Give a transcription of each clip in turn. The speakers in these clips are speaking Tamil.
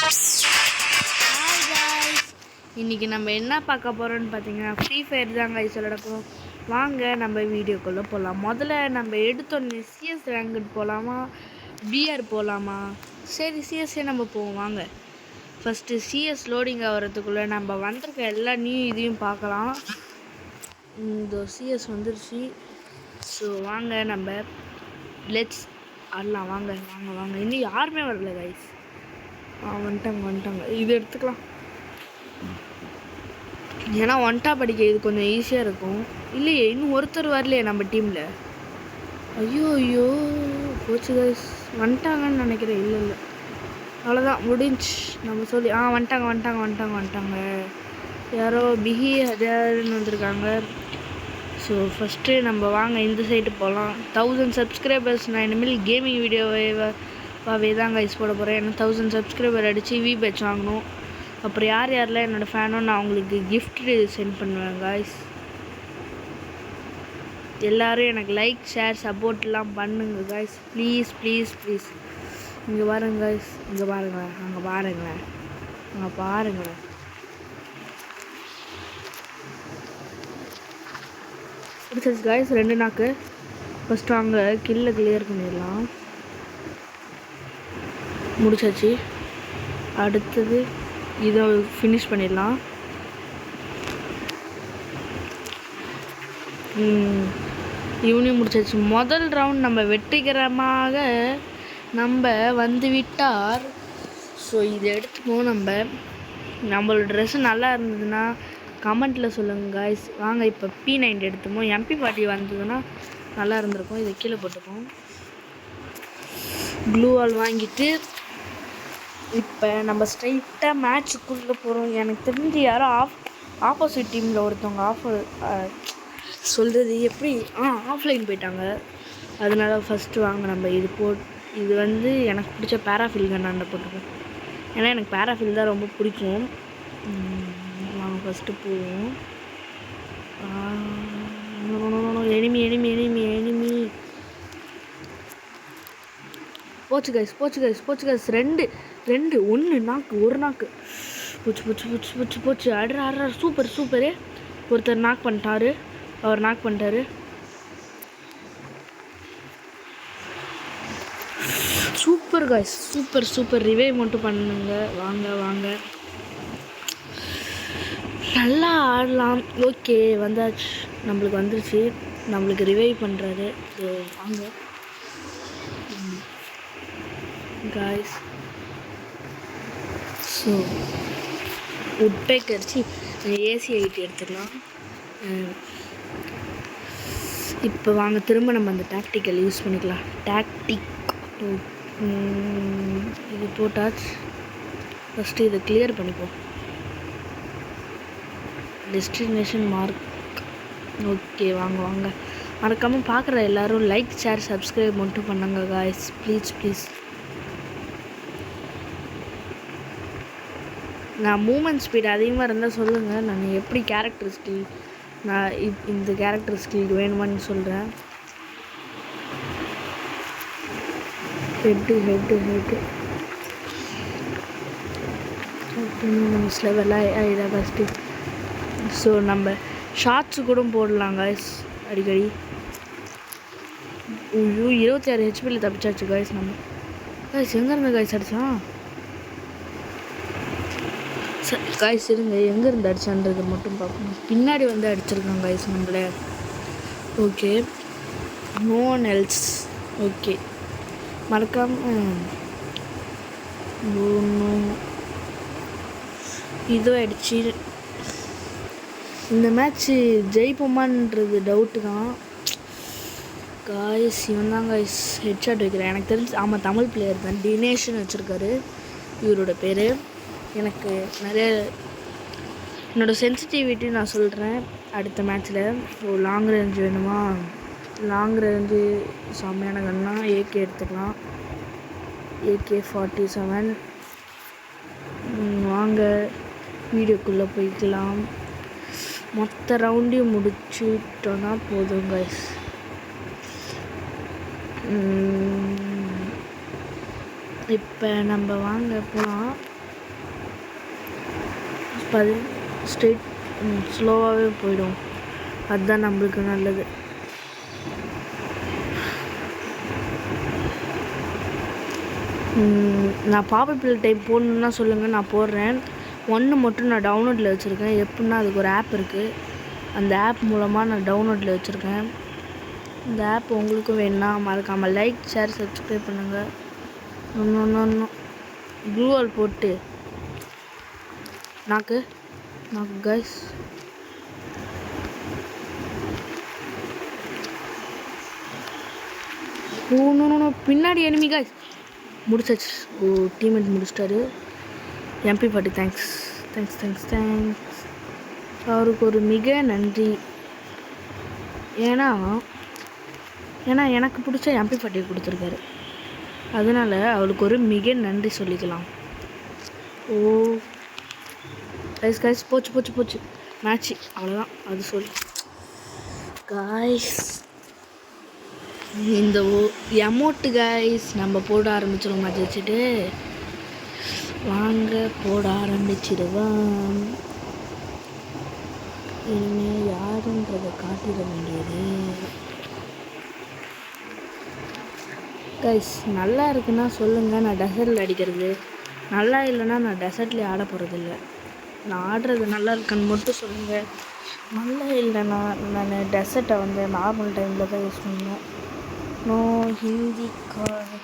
ஹாய் காய்ஸ், இன்றைக்கி நம்ம என்ன பார்க்க போகிறோன்னு பார்த்தீங்கன்னா ஃப்ரீ ஃபயர் தான் காய்ஸ் விளையாடப்போம். வாங்க நம்ம வீடியோக்குள்ளே போகலாம். முதல்ல நம்ம எடுத்தோன்னே சிஎஸ் ரேங்க் போகலாமா பிஆர் போகலாமா? சரி சிஎஸ்ஸே நம்ம போவோம் வாங்க. ஃபஸ்ட்டு சிஎஸ் லோடிங் ஆகிறதுக்குள்ளே நம்ம வந்திருக்க எல்லா இதையும் பார்க்கலாம். இந்த சிஎஸ் வந்துருச்சு. ஸோ வாங்க நம்ம லெட்ஸ் ஆடலாம். வாங்க வாங்க வாங்க. இன்னும் யாருமே வரல கைஸ். வந்துட்டாங்க. இது எடுத்துக்கலாம். ஏன்னா ஒன்டா படிக்க இது கொஞ்சம் ஈஸியாக இருக்கும். இல்லையே இன்னும் ஒருத்தர் வரலையே நம்ம டீமில். ஐயோ போச்சு கைஸ். வந்துட்டாங்கன்னு நினைக்கிறேன். இல்லை அவ்வளோதான் முடிஞ்சு. நம்ம சொல்லி வந்துட்டாங்க. யாரோ பிஹி ஹஜார்னு வந்திருக்காங்க. ஸோ ஃபஸ்ட்டு நம்ம வாங்க இந்த சைடு போகலாம். 1000 சப்ஸ்கிரைபர்ஸ் நான் இனிமேல் கேமிங் வீடியோவே தான் கைஸ் போட போகிறேன். ஏன்னா 1000 சப்ஸ்கிரைபர் அடித்து வி பேட்ச் வாங்கணும். அப்புறம் யாரெல்லாம் என்னோடய ஃபேனோ நான் அவங்களுக்கு கிஃப்ட்டு சென்ட் பண்ணுவேன் கைஸ். எல்லோரும் எனக்கு லைக் ஷேர் சப்போர்ட்லாம் பண்ணுங்க கைஸ். ப்ளீஸ். இங்கே பாருங்க கைஸ். இங்கே பாருங்களேன். பிடிச்சிருச்சு கைஸ். 2 நாக்கு. ஃபஸ்ட்டு அங்கே கில்லை கிளியர் பண்ணிடலாம். முடிச்சாச்சு. அடுத்தது இதை ஃபினிஷ் பண்ணிடலாம். இவனையும் முடிச்சாச்சு. முதல் ரவுண்ட் நம்ம வெற்றிகரமாக வந்து விட்டார். ஸோ இதை எடுத்துப்போம். நம்மளோட ட்ரெஸ்ஸு நல்லா இருந்ததுன்னா கமெண்ட்டில் சொல்லுங்கள் காய்ஸ். வாங்க இப்போ P90 எடுத்துப்போம். MP40 வந்ததுன்னா நல்லா இருந்திருக்கும். இதை கீழே போட்டுப்போம். க்ளூ வால் வாங்கிட்டு இப்போ நம்ம ஸ்ட்ரைட்டாக மேட்சுக்குள்ளே போகிறோம். எனக்கு தெரிஞ்சு யாரோ ஆப்போசிட் டீமில் ஒருத்தவங்க சொல்கிறது எப்படி ஆஃப்லைன் போயிட்டாங்க. அதனால ஃபஸ்ட்டு வாங்க நம்ம இது வந்து எனக்கு பிடிச்ச பேராஃபில் கண்ணாண்ட போட்டுப்போம். ஏன்னா எனக்கு பேராஃபில் தான் ரொம்ப பிடிக்கும். வாங்க ஃபஸ்ட்டு போவோம். எனிமி போச்சு கைஸ். 2 1 நாக்கு. ஒரு நாக்கு போச்சு. அட்ரா சூப்பரு. ஒருத்தர் நாக் பண்ணிட்டாரு. Super guys. சூப்பர். ரிவைவ் மட்டும் பண்ணுங்க. வாங்க நல்லா ஆடலாம். ஓகே வந்தாச்சு. நம்மளுக்கு வந்துருச்சு. நம்மளுக்கு ரிவைவ் பண்ணுறாரு. ஸோ வாங்க காய்ஸ். ஸோ உட்பேக்கரிச்சு ஏசி ஐட்டி எடுத்துக்கலாம். இப்போ வாங்க திரும்ப நம்ம அந்த டாக்டிக்கல் யூஸ் பண்ணிக்கலாம். இது போட்டாச்சு. ஃபஸ்ட்டு இதை கிளியர் பண்ணிப்போம். Destination mark. ஓகே வாங்க. மறக்காமல் பார்க்குற எல்லோரும் லைக் ஷேர் சப்ஸ்கிரைப் மட்டும் பண்ணுங்க காய்ஸ். ப்ளீஸ். நான் மூமெண்ட் ஸ்பீட் அதிகமாக இருந்தால் சொல்லுங்கள். நான் எப்படி கேரக்டர் ஸ்கில் இந்த கேரக்டர் ஸ்கில் வேணுமான்னு சொல்கிறேன். ஹெட்டு லெவலாக ஃபஸ்ட்டு. ஸோ நம்ம ஷார்ட்ஸு கூட போடலாம் காய்ஸ் அடிக்கடி. 26 ஹெச்பியில் தப்பிச்சாச்சு காய்ஸ். நம்ம காய்ஸ் எங்கேருந்து காய்ஸ் அடித்தான்? காய்ஸ் இருங்க, எங்கேருந்து அடித்தான்றது மட்டும் பார்க்கணும். பின்னாடி வந்து அடிச்சிருக்காங்க காய்ஸ் நம்மள. Okay no one else. Okay மறக்காமல் இதோ ஆயிடுச்சு. இந்த மேட்ச்சு ஜெயிப்போமான்றது டவுட்டு தான் காய்ஸ். இவன் தான் காய்ஸ் ஹெட்ஷாட் வைக்கிறேன். எனக்கு தெரிஞ்சு ஆமாம் தமிழ் பிளேயர் தான். தினேஷ்னு வச்சுருக்காரு இவரோட பேர். எனக்கு நிறைய என்னோடய சென்சிட்டிவிட்டி நான் சொல்கிறேன். அடுத்த மேட்ச்சில் லாங் ரேஞ்ச் வேணுமா? லாங் ரேஞ்சு செம்மையான கன்னா AK எடுத்துக்கலாம். AK-47. வாங்க வீடியோக்குள்ளே போய்க்கலாம். மொத்த ரவுண்டையும் முடிச்சுட்டோன்னா போதும் கைஸ். இப்போ நம்ம வாங்க போகலாம். அது ஸ்ட்ரெயிட் ஸ்லோவாகவே போயிடும். அதுதான் நம்மளுக்கு நல்லது. நான் பாப்பபிள் டைப் போடணுன்னா சொல்லுங்கள், நான் போடுறேன். 1 மட்டும் நான் டவுன்லோடில் வச்சுருக்கேன். எப்படின்னா அதுக்கு ஒரு ஆப் இருக்குது. அந்த ஆப் மூலமாக நான் டவுன்லோடில் வச்சுருக்கேன். இந்த ஆப் உங்களுக்கும் வேணுன்னா மறக்காமல் லைக், ஷேர், சப்ஸ்கிரைப் பண்ணுங்கள். இன்னும் ப்ளூ வால் போட்டு நாக்கு கைஸ். பின்னாடி எனிமி கைஸ். முடிச்சாச்சு. டீம்மேட் முடிச்சிட்டாரு. MP40 thanks. அவருக்கு ஒரு மிக நன்றி. ஏன்னா எனக்கு பிடிச்ச MP40 கொடுத்துருக்காரு. அதனால் அவளுக்கு ஒரு மிக நன்றி சொல்லிக்கலாம். கைஸ் போச்சு மேட்ச்சு. அவ்வளோதான். அது சொல்லி காய்ஸ் இந்த எமௌண்ட்டு கைஸ் நம்ம போட ஆரம்பிச்சிடும். மேட்ச் வச்சுட்டு வாங்க போட ஆரம்பிச்சிடுவோம். இனிமேல் யாருன்றதை காட்டிட வேண்டியது. கைஸ் நல்லா இருக்குன்னா சொல்லுங்கள். நான் டெசர்ட்டில் அடிக்கிறது. நல்லா இல்லைன்னா நான் டெசர்ட்லேயே ஆட போகிறதில்ல. நான் ஆடுறது நல்லா இருக்குன்னு மட்டும் சொல்லுங்கள். நல்லா இல்லைன்னா நான் டெசர்ட்டை நார்மல் டைமில் தான் யூஸ் பண்ணுவேன். No Hindi card.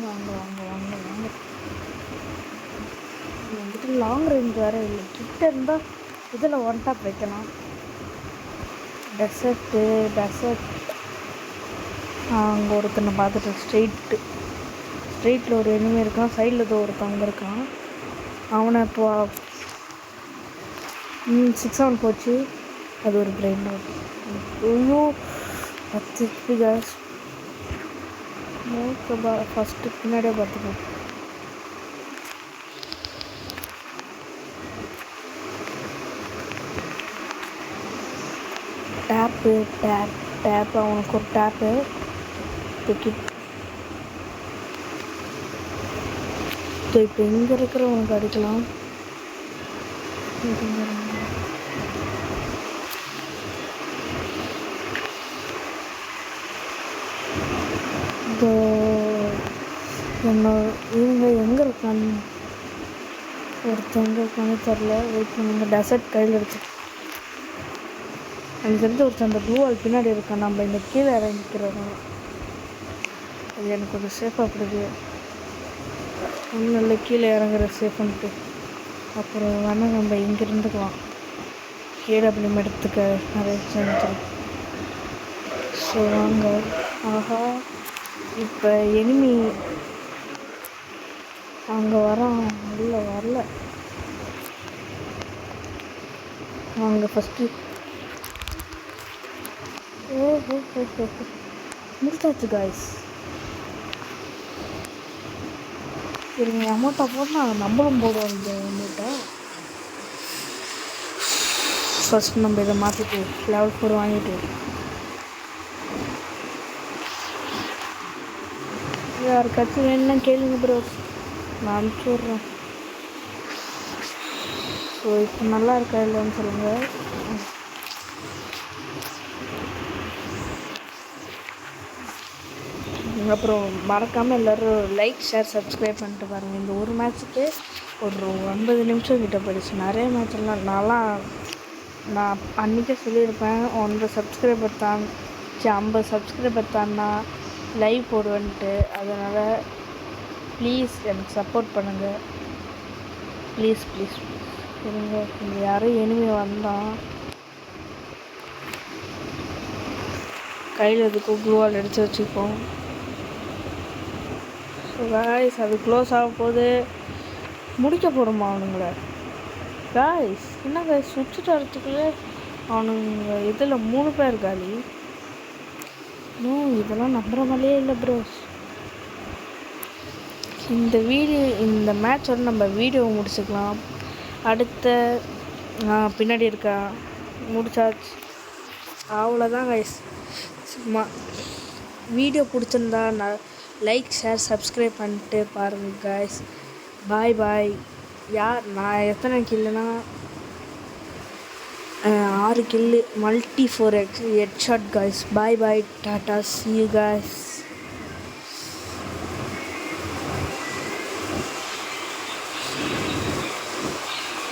வாங்க வந்துட்டு லாங் ரேஞ்ச் வேறு இல்லை. கிட்ட இருந்தால் இதில் 1 டாப் வைக்கலாம். டெசர்ட் அங்கே ஒருத்தனை பார்த்துட்டு ஸ்ட்ரெயிட்டில் ஒரு எனிமே இருக்கான். சைடில் ஏதோ ஒருத்தவங்க இருக்கான். அவனை இப்போ 6-7 போச்சு. அது ஒரு பிரெயின் நோட். ஐயோ 10 HP கேஸ். ஃபஸ்ட்டு பின்னாடியே பார்த்துக்கோ. டேப்பு அவனுக்கு ஒரு டேப்பு தூக்கி. இப்போ இங்கே இருக்கிறவனுக்கு அடிக்கலாம். இவங்க எங்கே இருக்கான்னு ஒருத்தவங்க இருக்கான்னு தெரில. வெயிட் பண்ணுங்க. டெசர்ட் கையில் இருக்கு. அங்கேருந்து ஒருத்தர் அந்த ப்ளூ வால் பின்னாடி இருக்கான். நம்ம இந்த கீழே இறங்கிக்கிறோம். அது எனக்கு ஒரு சேஃபாக பிடிக்குது. ஒன்றும் இல்லை, கீழே இறங்குற சேஃப்ன்ட்டு. அப்புறம் வேணால் நம்ம இங்கே இருந்துக்கலாம். KWM எடுத்துக்க நிறைய செஞ்சு. ஸோ வாங்க. ஆஹா இப்போ எனிமி அங்கே வரான். வரல. அங்கே ஃபஸ்ட்டு முடிச்சாச்சு காய்ஸ். சரிங்க, அமௌண்ட்டை போட்டால் நம்மளும் போடுவோம். இந்த அமௌண்ட்டை ஃபஸ்ட் நம்ம இதை மாற்றிட்டு லெவல் 4 வாங்கிட்டு யாருக்காச்சும் வேணும்னா கேளுங்க ப்ரோ, நான் அனுப்பிச்சி விட்றேன். ஸோ இப்போ நல்லா இருக்கா இல்லைன்னு சொல்லுங்கள். அப்புறம் மறக்காமல் எல்லோரும் லைக், ஷேர், சப்ஸ்கிரைப் பண்ணிட்டு பாருங்கள். இந்த ஒரு மேட்ச்சுக்கு ஒரு 50 நிமிஷம் கிட்ட போயிடுச்சு. நிறைய மேட்ச்லாம் நான் அன்றைக்கே சொல்லியிருப்பேன் 50 சப்ஸ்கிரைபர் தான்னா லைவ் போடுவேன்ட்டு. அதனால் ப்ளீஸ் எனக்கு சப்போர்ட் பண்ணுங்கள். ப்ளீஸ் சரிங்க. இங்கே யாரும் எனிமி வந்தான். கையில் எதுக்கும் ப்ளூ வால் எடுத்து வச்சுப்போம். ஸோ காய்ஸ் அது க்ளோஸ் ஆக போது முடிக்க போடுமா அவனுங்கள. காய்ஸ் என்ன காய்ஸ் சுவிட்சிட்டு வரத்துக்குள்ளே அவனுங்க இதில் 3 பேர் காலி. இதெல்லாம் நம்புற மாதிரியே இல்லை ப்ரோஸ். இந்த மேட்சோட நம்ம வீடியோ முடிச்சுக்கலாம். அடுத்த பின்னாடி இருக்கா முடிச்சாச்சு. அவ்வளோதான் கைஸ். சும்மா வீடியோ பிடிச்சிருந்தா லைக், ஷேர், சப்ஸ்கிரைப் பண்ணிட்டு பாருங்கள் கைஸ். பாய் பாய். யார் நான் எத்தனை கில்லுனா 6 kill multi 4x head shot guys. Bye bye tata see you guys.